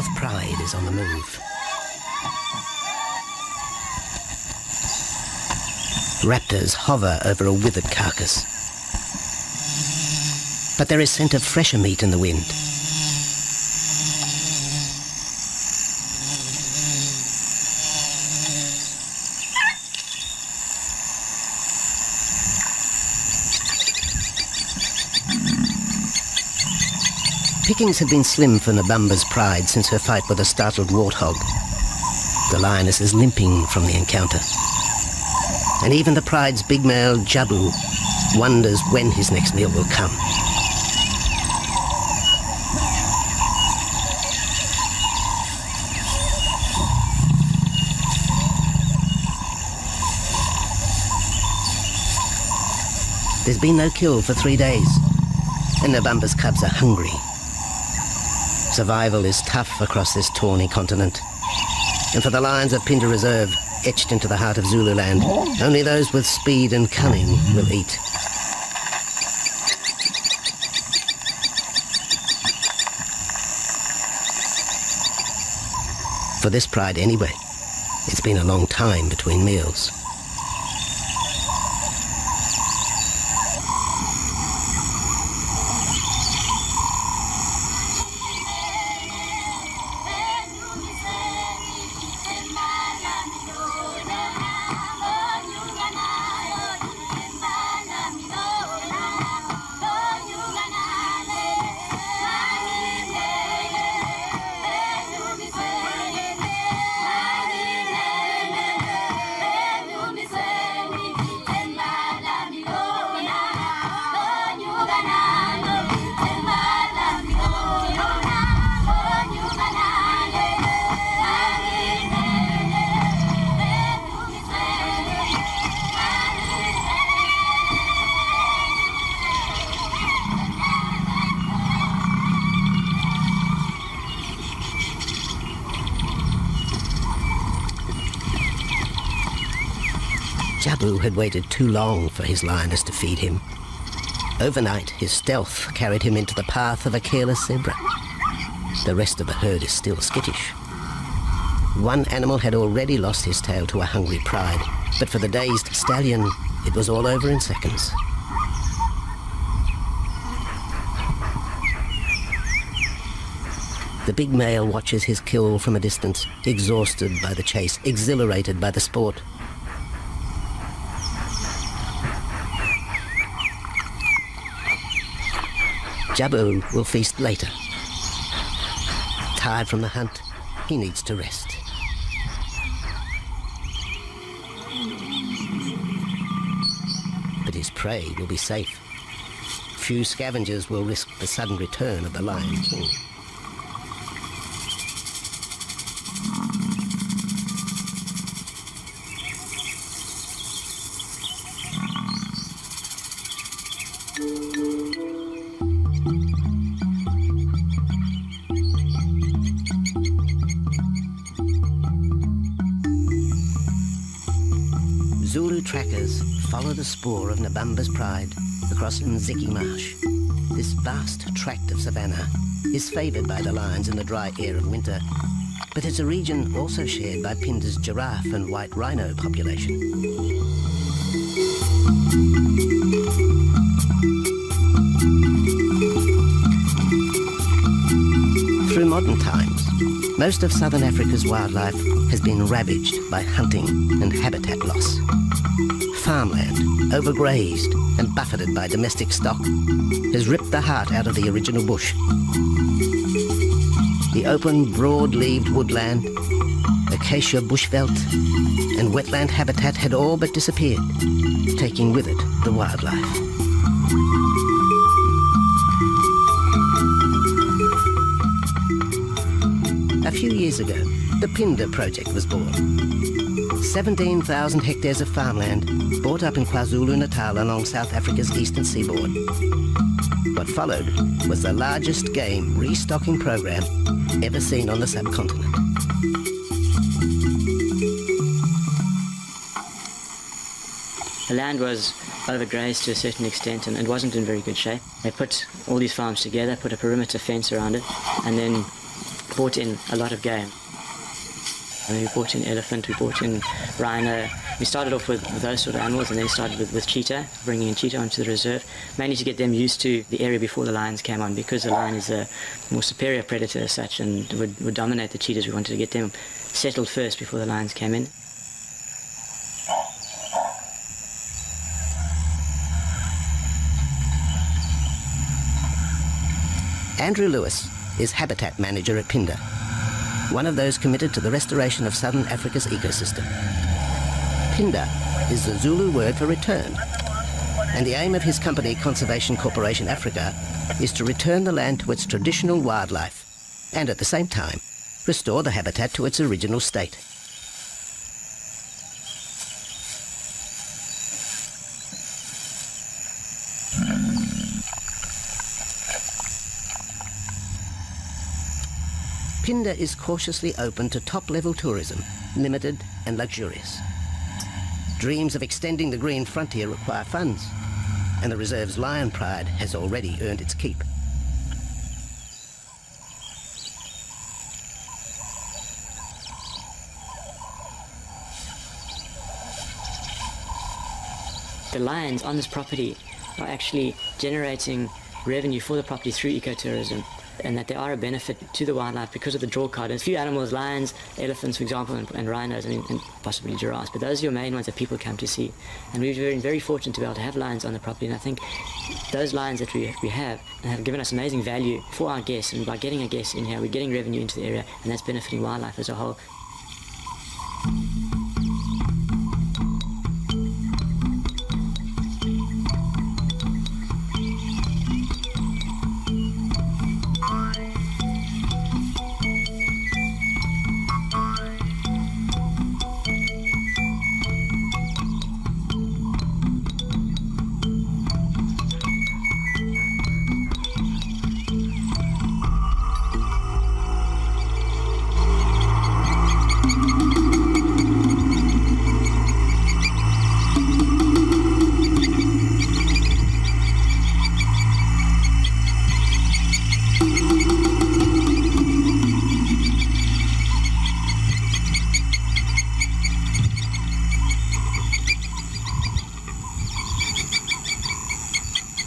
fourth pride is on the move. Raptors hover over a withered carcass. But there is scent of fresher meat in the wind. Pickings had been slim for Nabamba's pride since her fight with a startled warthog. The lioness is limping from the encounter. And even the pride's big male, Jabu, wonders when his next meal will come. There's been no kill for 3 days, and Nabamba's cubs are hungry. Survival is tough across this tawny continent. And for the lions of Phinda Reserve, etched into the heart of Zululand, only those with speed and cunning will eat. For this pride anyway, it's been a long time between meals. Jabu had waited too long for his lioness to feed him. Overnight, his stealth carried him into the path of a careless zebra. The rest of the herd is still skittish. One animal had already lost his tail to a hungry pride, but for the dazed stallion, it was all over in seconds. The big male watches his kill from a distance, exhausted by the chase, exhilarated by the sport. Jabu will feast later. Tired from the hunt, he needs to rest. But his prey will be safe. Few scavengers will risk the sudden return of the Lion King. Zulu trackers follow the spoor of Nabamba's pride across Nziki Marsh. This vast tract of savanna is favoured by the lions in the dry air of winter, but it's a region also shared by Phinda's giraffe and white rhino population. Through modern times, most of southern Africa's wildlife has been ravaged by hunting and habitat loss. Farmland, overgrazed and buffeted by domestic stock, has ripped the heart out of the original bush. The open, broad-leaved woodland, acacia bushveld, and wetland habitat had all but disappeared, taking with it the wildlife. A few years ago, the Phinda Project was born. 17,000 hectares of farmland bought up in KwaZulu-Natal along South Africa's eastern seaboard. What followed was the largest game restocking program ever seen on the subcontinent. The land was overgrazed to a certain extent and it wasn't in very good shape. They put all these farms together, put a perimeter fence around it, and then brought in a lot of game. I mean, we brought in elephant, we brought in rhino. We started off with those sort of animals and then started with cheetah, bringing in cheetah onto the reserve, mainly to get them used to the area before the lions came on, because the lion is a more superior predator as such and would dominate the cheetahs. We wanted to get them settled first before the lions came in. Andrew Lewis is habitat manager at Phinda, one of those committed to the restoration of southern Africa's ecosystem. Phinda is the Zulu word for return, and the aim of his company, Conservation Corporation Africa, is to return the land to its traditional wildlife and at the same time restore the habitat to its original state. Phinda is cautiously open to top-level tourism, limited and luxurious. Dreams of extending the green frontier require funds, and the reserve's lion pride has already earned its keep. The lions on this property are actually generating revenue for the property through ecotourism, and that they are a benefit to the wildlife because of the draw card. There's a few animals, lions, elephants, for example, and rhinos, and possibly giraffes, but those are your main ones that people come to see. And we've been very fortunate to be able to have lions on the property, and I think those lions that we have given us amazing value for our guests, and by getting a guest in here, we're getting revenue into the area, and that's benefiting wildlife as a whole.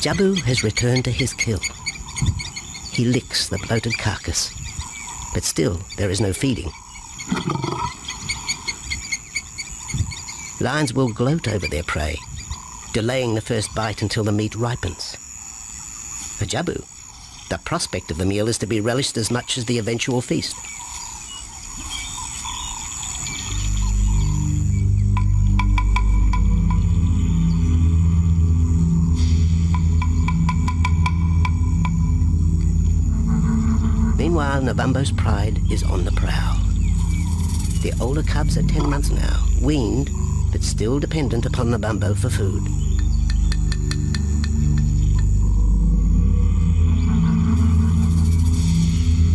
Jabu has returned to his kill. He licks the bloated carcass, but still there is no feeding. Lions will gloat over their prey, delaying the first bite until the meat ripens. For Jabu, the prospect of the meal is to be relished as much as the eventual feast. Meanwhile, Nabambo's pride is on the prowl. The older cubs are 10 months now, weaned, but still dependent upon Nabambo for food.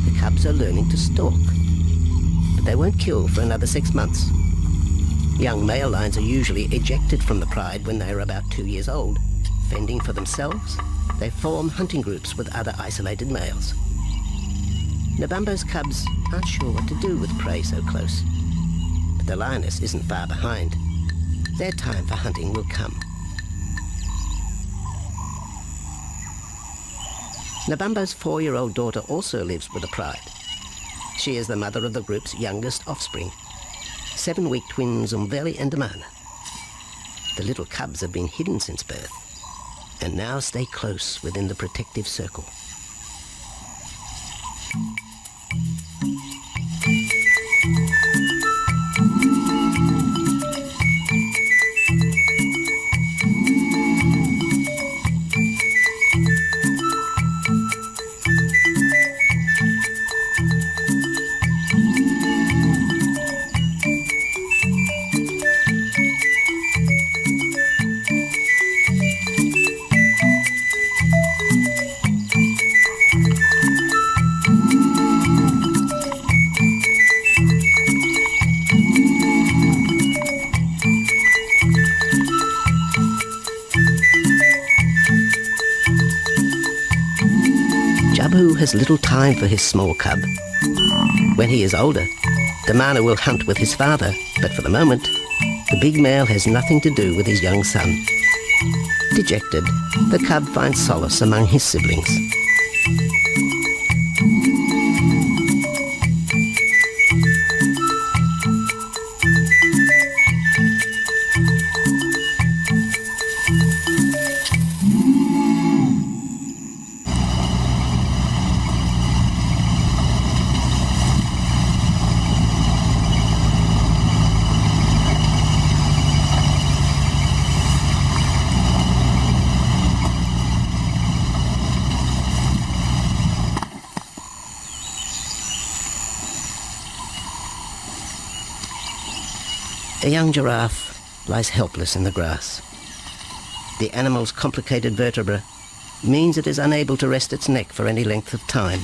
The cubs are learning to stalk, but they won't kill for another 6 months. Young male lions are usually ejected from the pride when they are about 2 years old. Fending for themselves, they form hunting groups with other isolated males. Nabambo's cubs aren't sure what to do with prey so close, but the lioness isn't far behind. Their time for hunting will come. Nabambo's 4-year-old daughter also lives with the pride. She is the mother of the group's youngest offspring, 7-week twins Umveli and Damana. The little cubs have been hidden since birth, and now stay close within the protective circle. babu has little time for his small cub. When he is older, Damana will hunt with his father, but for the moment, the big male has nothing to do with his young son. Dejected, the cub finds solace among his siblings. A young giraffe lies helpless in the grass. The animal's complicated vertebra means it is unable to rest its neck for any length of time.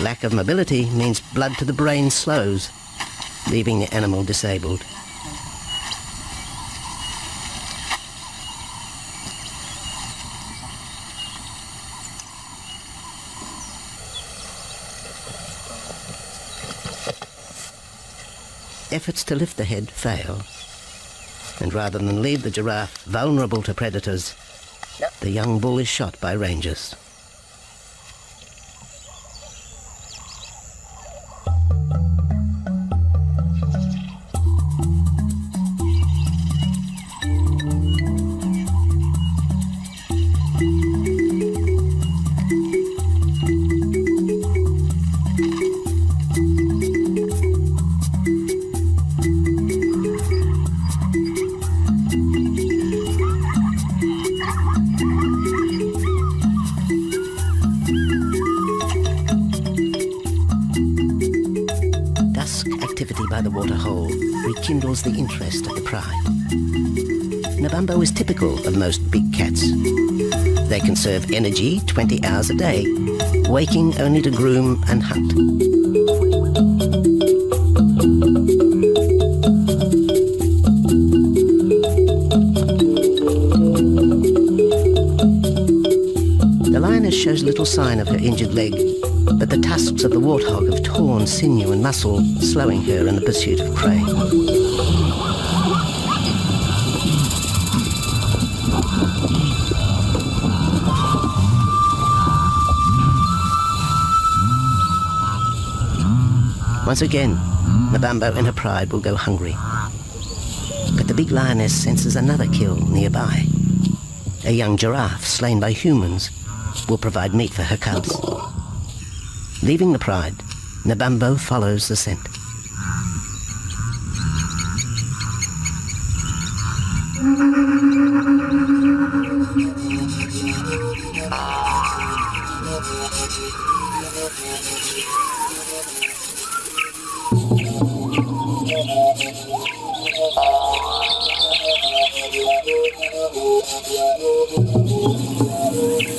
Lack of mobility means blood to the brain slows, leaving the animal disabled. Efforts to lift the head fail, and rather than leave the giraffe vulnerable to predators, the young bull is shot by rangers. Activity by the waterhole rekindles the interest of the pride. Nabambo is typical of most big cats. They conserve energy 20 hours a day, waking only to groom and hunt. The lioness shows little sign of her injured leg, but the tusks of the warthog have torn sinew and muscle, slowing her in the pursuit of prey. Once again, Nabambo in her pride will go hungry. But the big lioness senses another kill nearby. A young giraffe slain by humans will provide meat for her cubs. Leaving the pride, Nabambo follows the scent.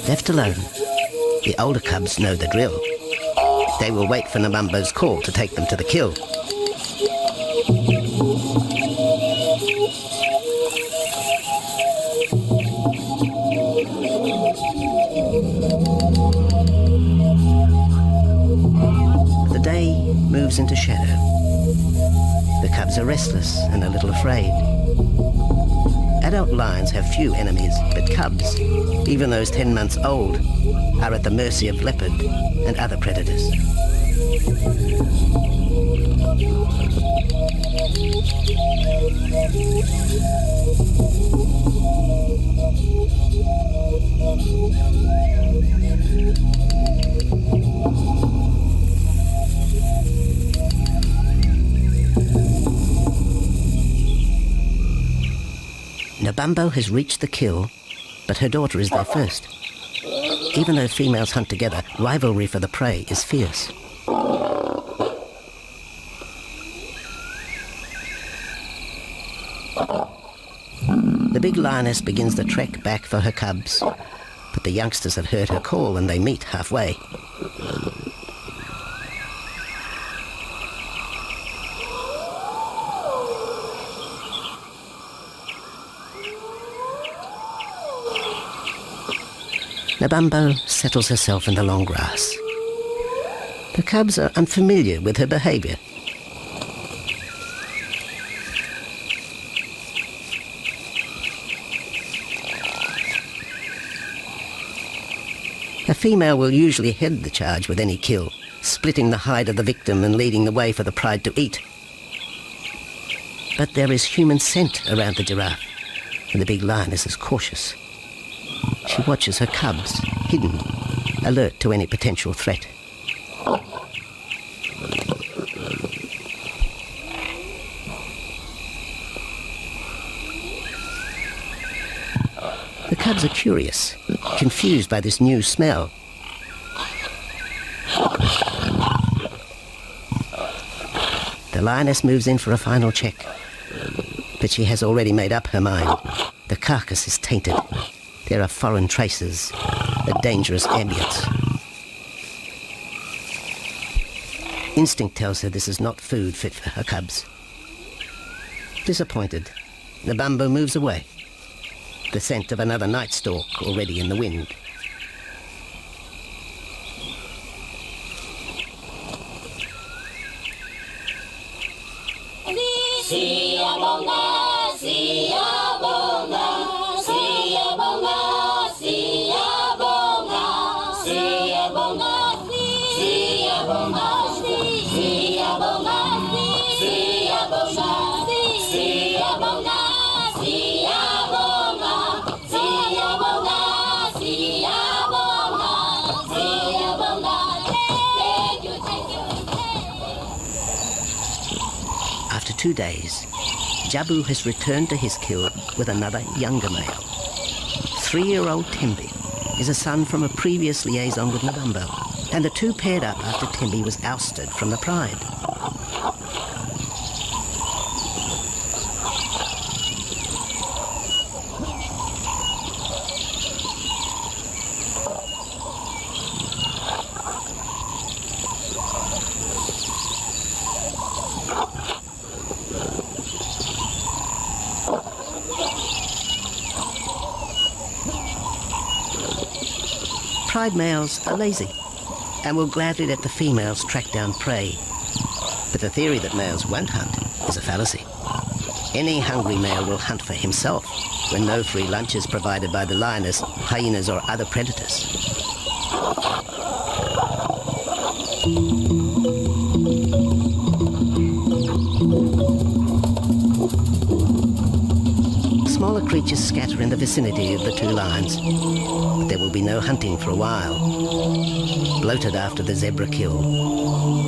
Left alone, the older cubs know the drill. They will wait for Nabambo's call to take them to the kill. The day moves into shadow. The cubs are restless and a little afraid. Adult lions have few enemies, but cubs, even those 10 months old, are at the mercy of leopard and other predators. Nabambo has reached the kill, but her daughter is there first. Even though females hunt together, rivalry for the prey is fierce. The big lioness begins the trek back for her cubs, but the youngsters have heard her call and they meet halfway. Nabambo settles herself in the long grass. The cubs are unfamiliar with her behaviour. A female will usually head the charge with any kill, splitting the hide of the victim and leading the way for the pride to eat. But there is human scent around the giraffe, and the big lioness is cautious. She watches her cubs, hidden, alert to any potential threat. The cubs are curious, confused by this new smell. The lioness moves in for a final check, but she has already made up her mind. The carcass is tainted. There are foreign traces, a dangerous ambience. Instinct tells her this is not food fit for her cubs. Disappointed, Nabambo moves away, the scent of another night stalk already in the wind. After 2 days, Jabu has returned to his kill with another younger male. 3-year-old Tembi is a son from a previous liaison with Nabambo, and the two paired up after Tembi was ousted from the pride. Pride males are lazy and will gladly let the females track down prey. But the theory that males won't hunt is a fallacy. Any hungry male will hunt for himself when no free lunch is provided by the lioness, hyenas or other predators. Smaller creatures scatter in the vicinity of the two lions, but there will be no hunting for a while. Bloated after the zebra kill,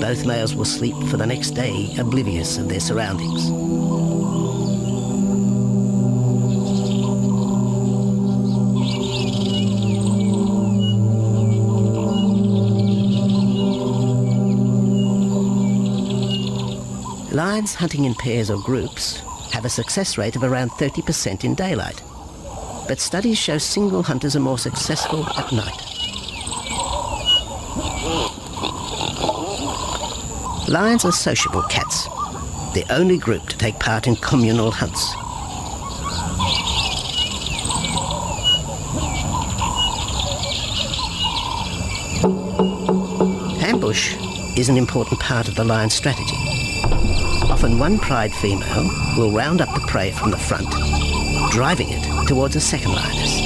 both males will sleep for the next day, oblivious of their surroundings. Lions hunting in pairs or groups have a success rate of around 30% in daylight, but studies show single hunters are more successful at night. Lions are sociable cats, the only group to take part in communal hunts. Ambush is an important part of the lion's strategy. Often one pride female will round up the prey from the front, driving it towards a second lioness.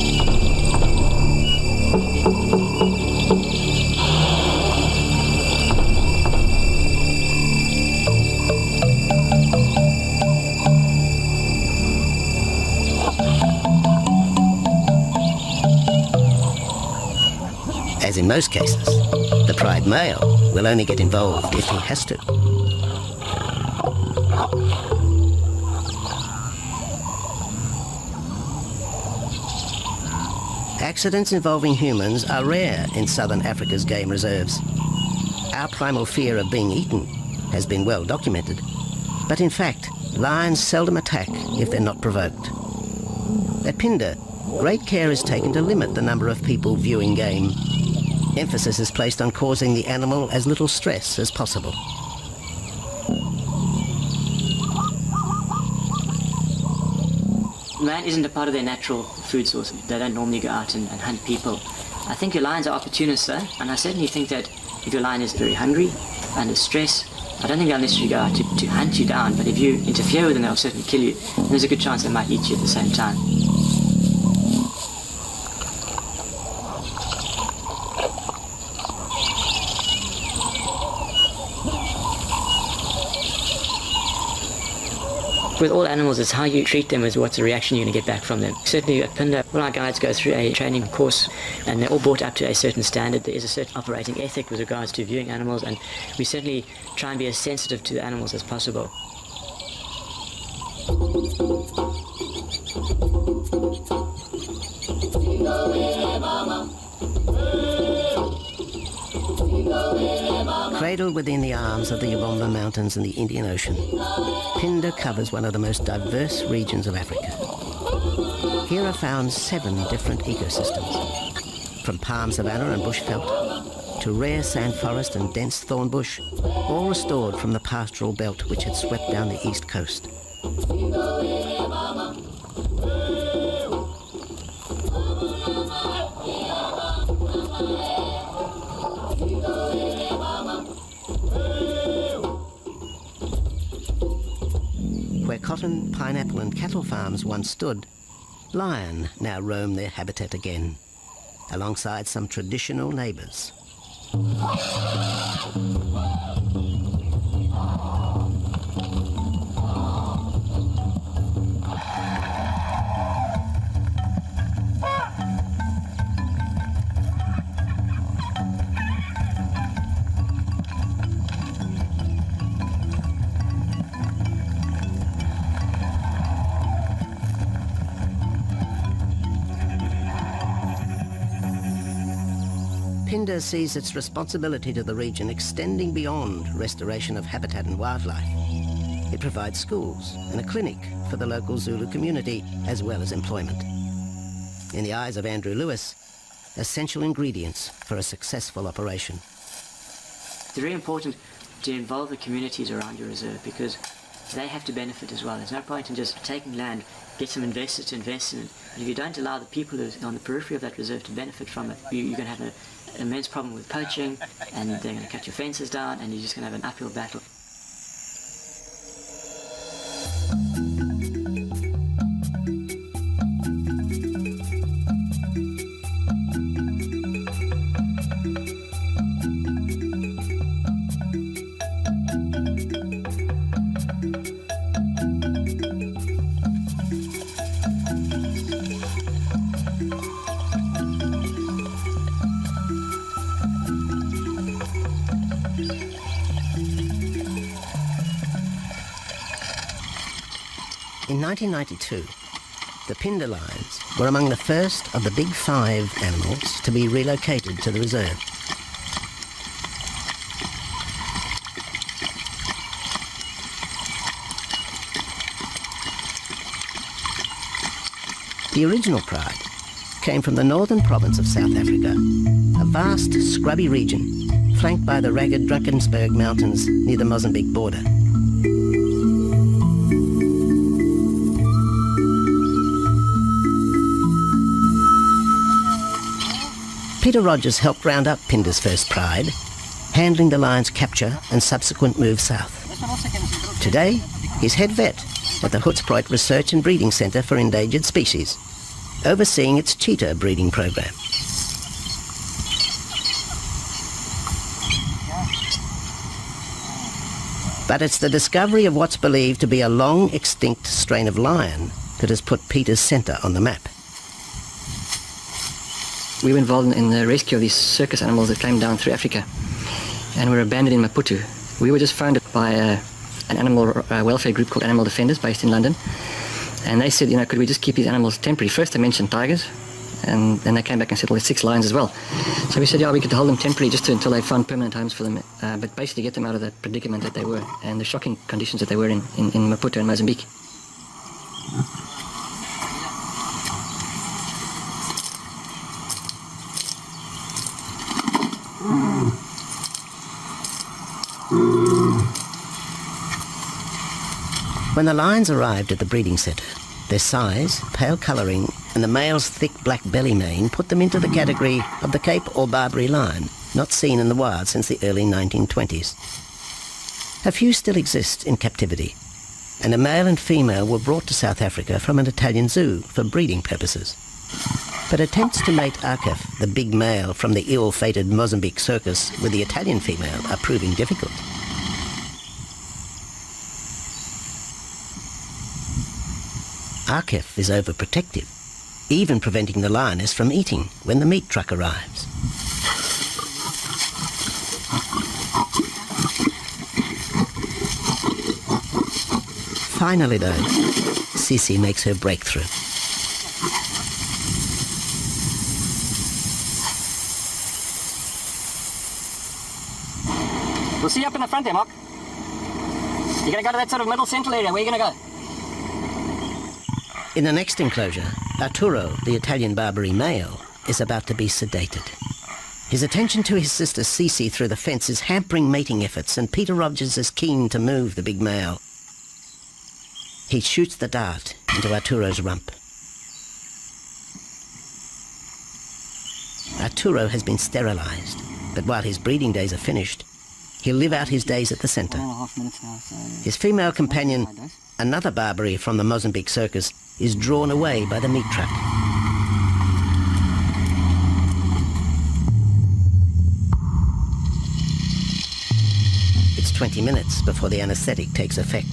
As in most cases, the pride male will only get involved if he has to. Accidents involving humans are rare in southern Africa's game reserves. Our primal fear of being eaten has been well documented, but in fact, lions seldom attack if they're not provoked. At Phinda, great care is taken to limit the number of people viewing game. Emphasis is placed on causing the animal as little stress as possible. man isn't a part of their natural food source. They don't normally go out and hunt people. I think your lions are opportunists though, and I certainly think that if your lion is very hungry, under stress, I don't think they'll necessarily go out to hunt you down, but if you interfere with them, they'll certainly kill you. And there's a good chance they might eat you at the same time. With all animals, it's how you treat them is what's the reaction you're going to get back from them. Certainly at Phinda, all our guides go through a training course and they're all brought up to a certain standard. There is a certain operating ethic with regards to viewing animals, and we certainly try and be as sensitive to the animals as possible. Cradled within the arms of the Uvumba Mountains and the Indian Ocean, Phinda covers one of the most diverse regions of Africa. Here are found 7 different ecosystems, from palm savanna and bushveld to rare sand forest and dense thorn bush, all restored from the pastoral belt which had swept down the east coast. Where cotton, pineapple and cattle farms once stood, lion now roam their habitat again, alongside some traditional neighbours. Phinda sees its responsibility to the region extending beyond restoration of habitat and wildlife. It provides schools and a clinic for the local Zulu community, as well as employment. In the eyes of Andrew Lewis, essential ingredients for a successful operation. It's very important to involve the communities around your reserve because they have to benefit as well. There's no point in just taking land, get some investors to invest in it, and if you don't allow the people who are on the periphery of that reserve to benefit from it, you're going to have an immense problem with poaching, and they're going to cut your fences down, and you're just going to have an uphill battle. In 1992, the Phinda lions were among the first of the big 5 animals to be relocated to the reserve. The original pride came from the northern province of South Africa, a vast scrubby region flanked by the ragged Drakensberg Mountains near the Mozambique border. Peter Rogers helped round up Phinda's first pride, handling the lion's capture and subsequent move south. Today, he's head vet at the Hoedspruit Research and Breeding Centre for Endangered Species, overseeing its cheetah breeding program. But it's the discovery of what's believed to be a long extinct strain of lion that has put Peter's centre on the map. We were involved in the rescue of these circus animals that came down through Africa and were abandoned in Maputo. We were just founded by an animal welfare group called Animal Defenders based in London, and they said, could we just keep these animals temporary? First they mentioned tigers, and then they came back and said, well, there's 6 lions as well. So we said, yeah, we could hold them temporarily just until they found permanent homes for them, but basically get them out of the predicament that they were and the shocking conditions that they were in Maputo and Mozambique. When the lions arrived at the breeding centre, Their size, pale colouring, and the male's thick black belly mane put them into the category of the Cape or Barbary lion, not seen in the wild since the early 1920s. A few still exist in captivity, and a male and female were brought to South Africa from an Italian zoo for breeding purposes. But attempts to mate Arcaf, the big male from the ill-fated Mozambique circus, with the Italian female are proving difficult. Arcaf is overprotective, even preventing the lioness from eating when the meat truck arrives. Finally, though, Sisi makes her breakthrough. We'll see you up in the front there, Mark. You're going to go to that sort of middle central area. Where are you going to go? In the next enclosure, Arturo, the Italian Barbary male, is about to be sedated. His attention to his sister Sisi through the fence is hampering mating efforts, and Peter Rogers is keen to move the big male. He shoots the dart into Arturo's rump. Arturo has been sterilized, but while his breeding days are finished, he'll live out his days at the center. 1.5 minutes now, so... His female companion, another Barbary from the Mozambique circus, is drawn away by the meat truck. It's 20 minutes before the anesthetic takes effect.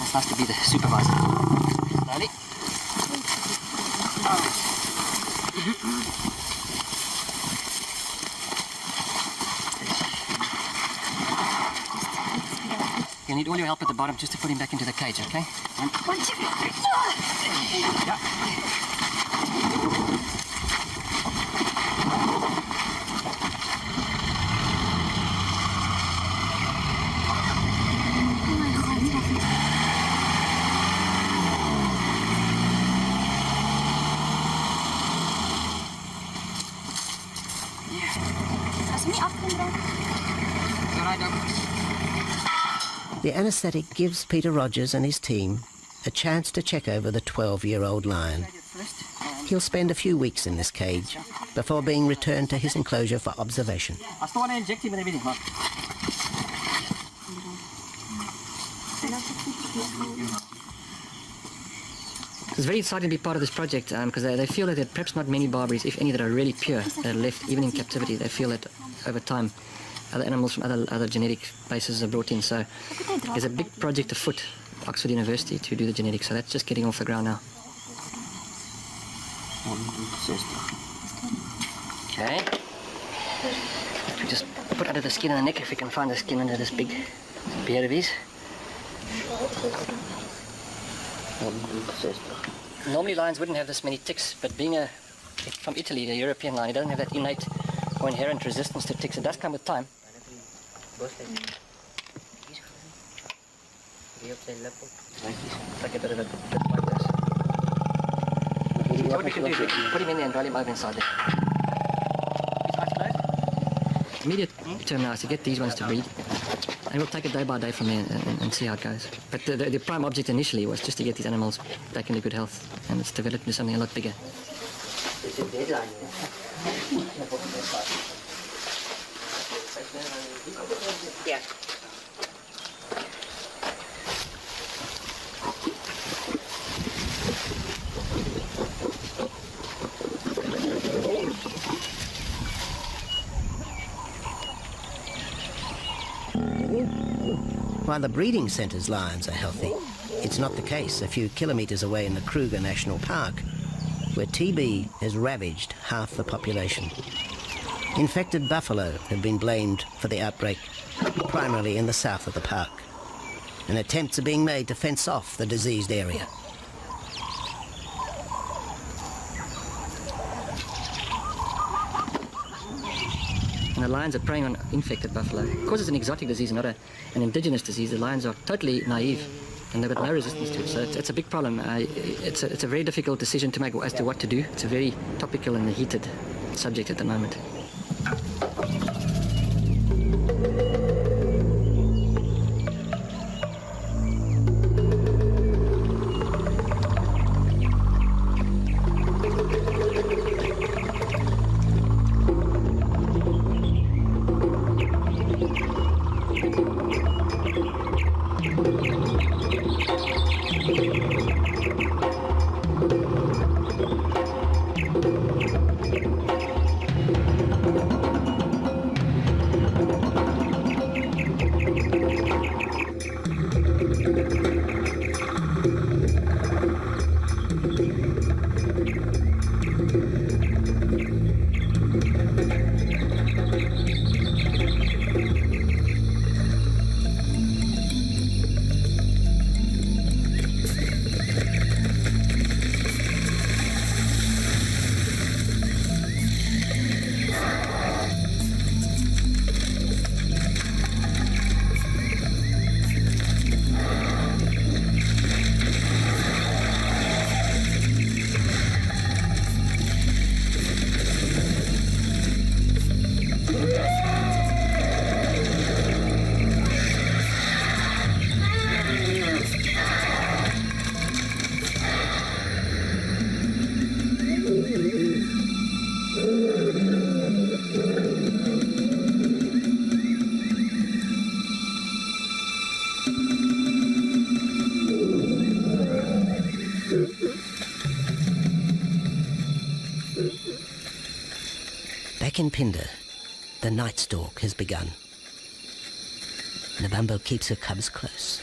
It's nice to be the supervisor. Slowly. You need all your help at the bottom just to put him back into the cage, okay? 1, 2, 3, 4. Yeah. The anesthetic gives Peter Rogers and his team a chance to check over the 12-year-old lion. He'll spend a few weeks in this cage before being returned to his enclosure for observation. I still want to inject him with everything, Mark. It's very exciting to be part of this project because they feel that there are perhaps not many Barbaries, if any, that are really pure, that are left even in captivity. They feel that over time other animals from other genetic bases are brought in. So there's a big project afoot, Oxford University, to do the genetics. So that's just getting off the ground now. Okay. We just put under the skin of the neck, if we can find the skin under this big beard of his. Normally lions wouldn't have this many ticks, but being from Italy, the European lion, he doesn't have that innate or inherent resistance to ticks. It does come with time. Like a bit of a bit like this. What we can do is put him in there and roll him over inside there. Immediate term now is to get these ones to breed. And we'll take it day by day from there and see how it goes. But the prime object initially was just to get these animals back into good health, and it's developed into something a lot bigger. It's a deadline. Yeah. While the breeding centre's lions are healthy, it's not the case a few kilometres away in the Kruger National Park, where TB has ravaged half the population. Infected buffalo have been blamed for the outbreak, primarily in the south of the park, and attempts are being made to fence off the diseased area. And the lions are preying on infected buffalo. Because it's an exotic disease and not an indigenous disease, the lions are totally naive and they've got no resistance to it. So it's a big problem. It's a very difficult decision to make as to what to do. It's a very topical and heated subject at the moment. Back in Phinda, the night stalk has begun. Nabambo keeps her cubs close.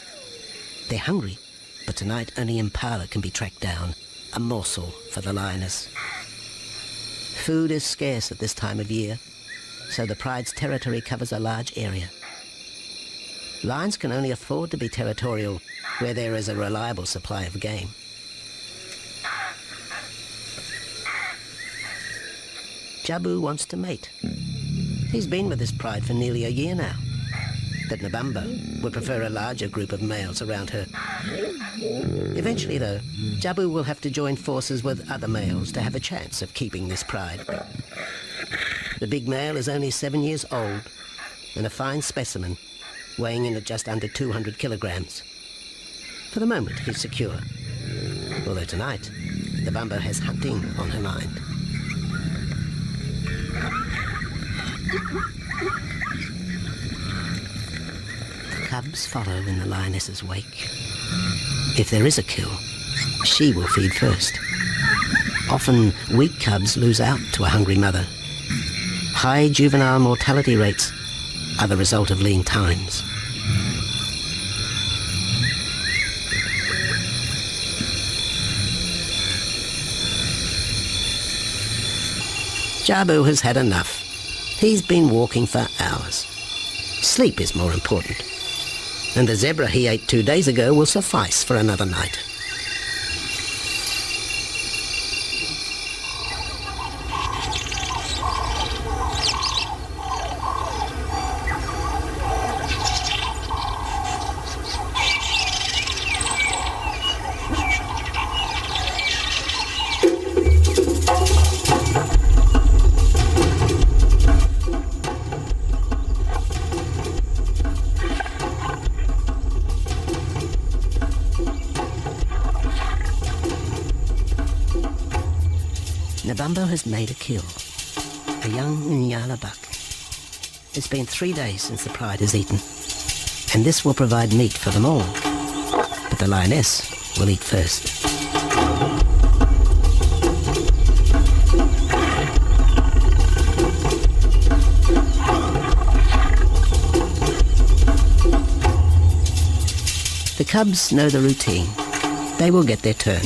They're hungry, but tonight only impala can be tracked down, a morsel for the lioness. Food is scarce at this time of year, so the pride's territory covers a large area. Lions can only afford to be territorial where there is a reliable supply of game. Jabu wants to mate. He's been with his pride for nearly a year now. But Nabambo would prefer a larger group of males around her. Eventually, though, Jabu will have to join forces with other males to have a chance of keeping this pride. The big male is only 7 years old and a fine specimen, weighing in at just under 200 kilograms. For the moment, he's secure. Although tonight, Nabambo has hunting on her mind. The cubs follow in the lioness's wake. If there is a kill, she will feed first. Often, weak cubs lose out to a hungry mother. High juvenile mortality rates are the result of lean times. Jabu has had enough. He's been walking for hours. Sleep is more important. And the zebra he ate 2 days ago will suffice for another night. Nabambo has made a kill, a young Nyala buck. It's been 3 days since the pride is eaten, and this will provide meat for them all. But the lioness will eat first. The cubs know the routine. They will get their turn.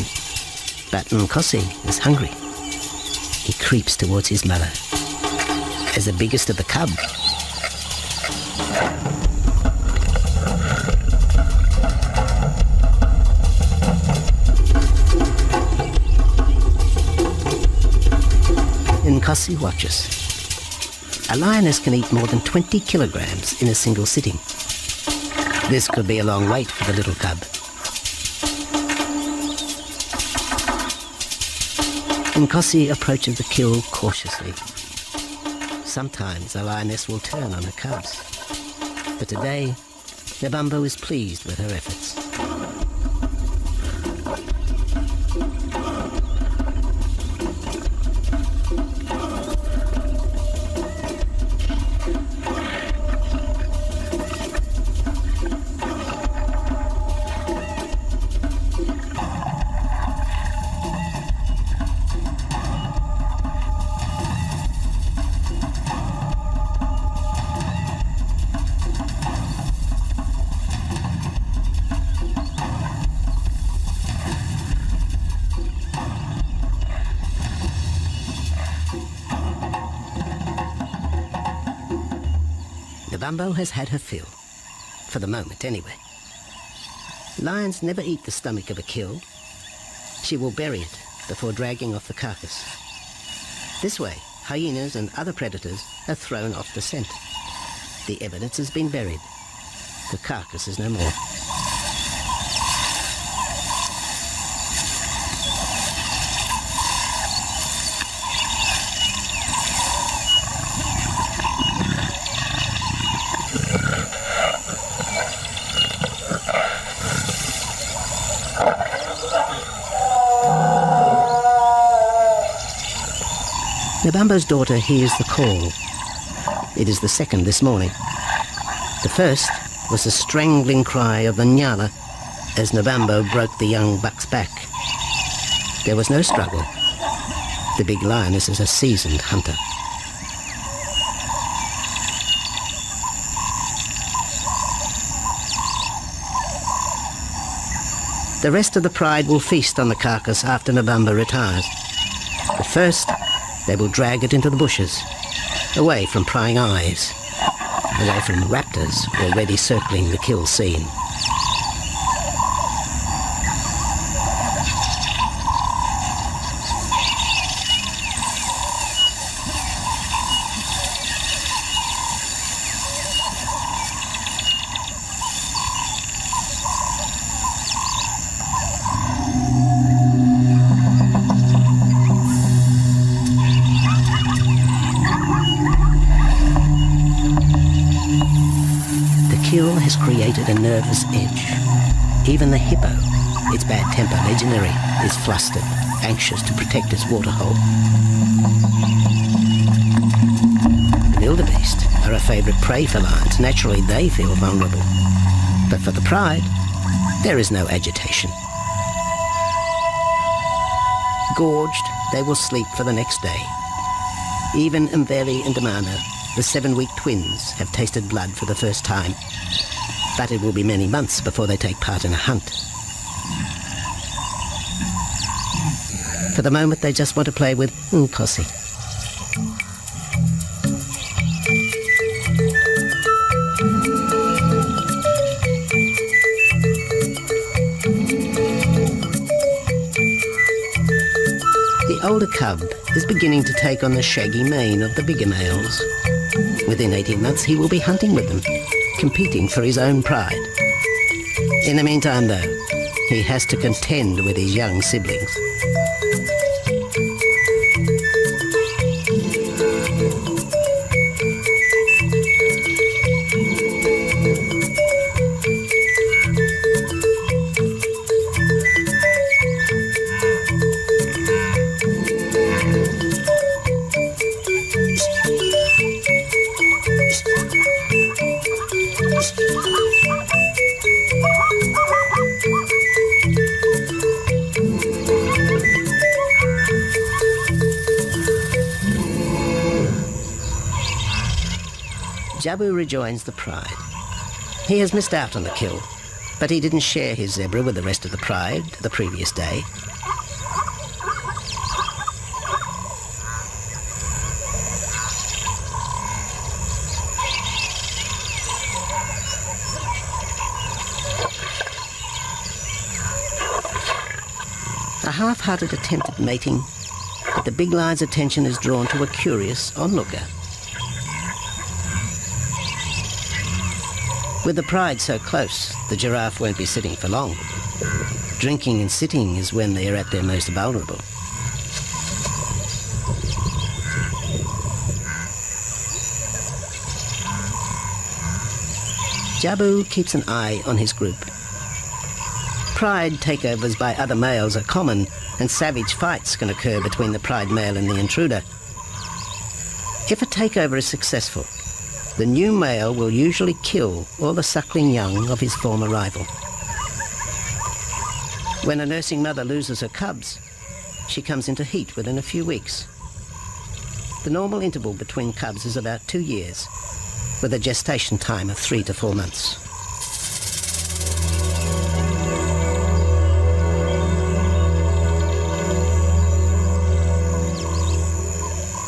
But Nkosi is hungry. He creeps towards his mother. As the biggest of the cub, Nkosi watches. a lioness can eat more than 20 kilograms in a single sitting. This could be a long wait for the little cub. Nkosi approaches the kill cautiously. Sometimes a lioness will turn on her cubs, but today Nabambo is pleased with her efforts. Nabambo has had her fill, for the moment anyway. Lions never eat the stomach of a kill. She will bury it before dragging off the carcass. This way, hyenas and other predators are thrown off the scent. The evidence has been buried. The carcass is no more. Nabambo's daughter hears the call. It is the second this morning. The first was the strangling cry of the Nyala as Nabambo broke the young buck's back. There was no struggle. The big lioness is a seasoned hunter. The rest of the pride will feast on the carcass after Nabambo retires. But first, they will drag it into the bushes, away from prying eyes, away from raptors already circling the kill scene. Kill has created a nervous edge. Even the hippo, its bad temper legendary, is flustered, anxious to protect its waterhole. The wildebeest are a favourite prey for lions. Naturally, they feel vulnerable. But for the pride, there is no agitation. Gorged, they will sleep for the next day. Even Mveli and Damana, the 7-week twins, have tasted blood for the first time. But it will be many months before they take part in a hunt. For the moment, they just want to play with Nkosi. The older cub is beginning to take on the shaggy mane of the bigger males. Within 18 months, he will be hunting with them, competing for his own pride. In the meantime, though, he has to contend with his young siblings. Jabu rejoins the pride. He has missed out on the kill, but he didn't share his zebra with the rest of the pride the previous day. A half-hearted attempt at mating, but the big lion's attention is drawn to a curious onlooker. With the pride so close, the giraffe won't be sitting for long. Drinking and sitting is when they are at their most vulnerable. Jabu keeps an eye on his group. Pride takeovers by other males are common, and savage fights can occur between the pride male and the intruder. If a takeover is successful, the new male will usually kill all the suckling young of his former rival. When a nursing mother loses her cubs, she comes into heat within a few weeks. The normal interval between cubs is about 2 years, with a gestation time of 3 to 4 months.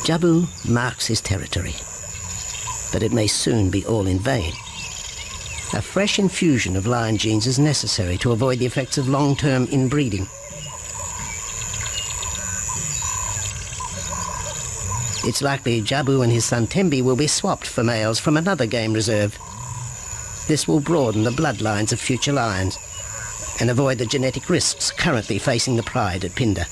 Jabu marks his territory, but it may soon be all in vain. A fresh infusion of lion genes is necessary to avoid the effects of long-term inbreeding. It's likely Jabu and his son Tembi will be swapped for males from another game reserve. This will broaden the bloodlines of future lions and avoid the genetic risks currently facing the pride at Phinda.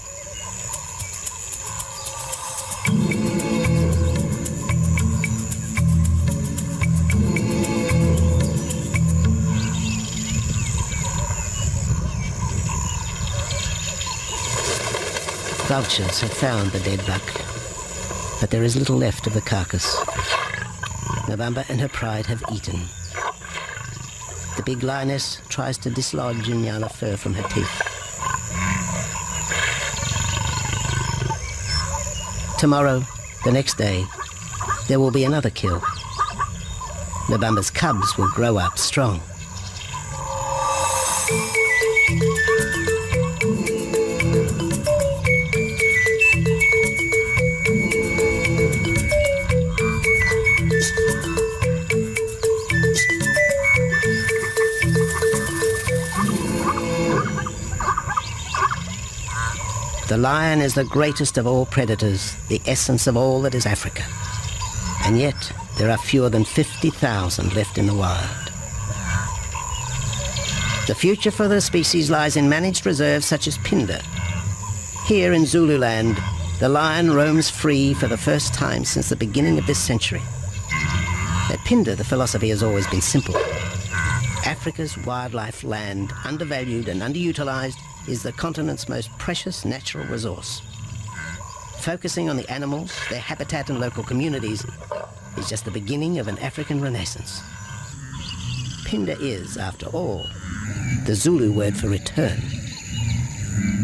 Vultures have found the dead buck, but there is little left of the carcass. Nabamba and her pride have eaten. The big lioness tries to dislodge Inyala fur from her teeth. Tomorrow, the next day, there will be another kill. Nabamba's cubs will grow up strong. The lion is the greatest of all predators, the essence of all that is Africa. And yet, there are fewer than 50,000 left in the wild. The future for the species lies in managed reserves such as Phinda. Here in Zululand, the lion roams free for the first time since the beginning of this century. At Phinda, the philosophy has always been simple. Africa's wildlife land, undervalued and underutilized, is the continent's most precious natural resource. Focusing on the animals, their habitat and local communities is just the beginning of an African renaissance. Phinda is, after all, the Zulu word for return.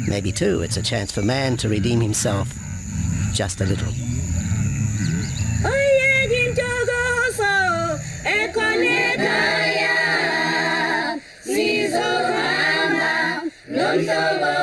Maybe, too, it's a chance for man to redeem himself just a little. Hallelujah.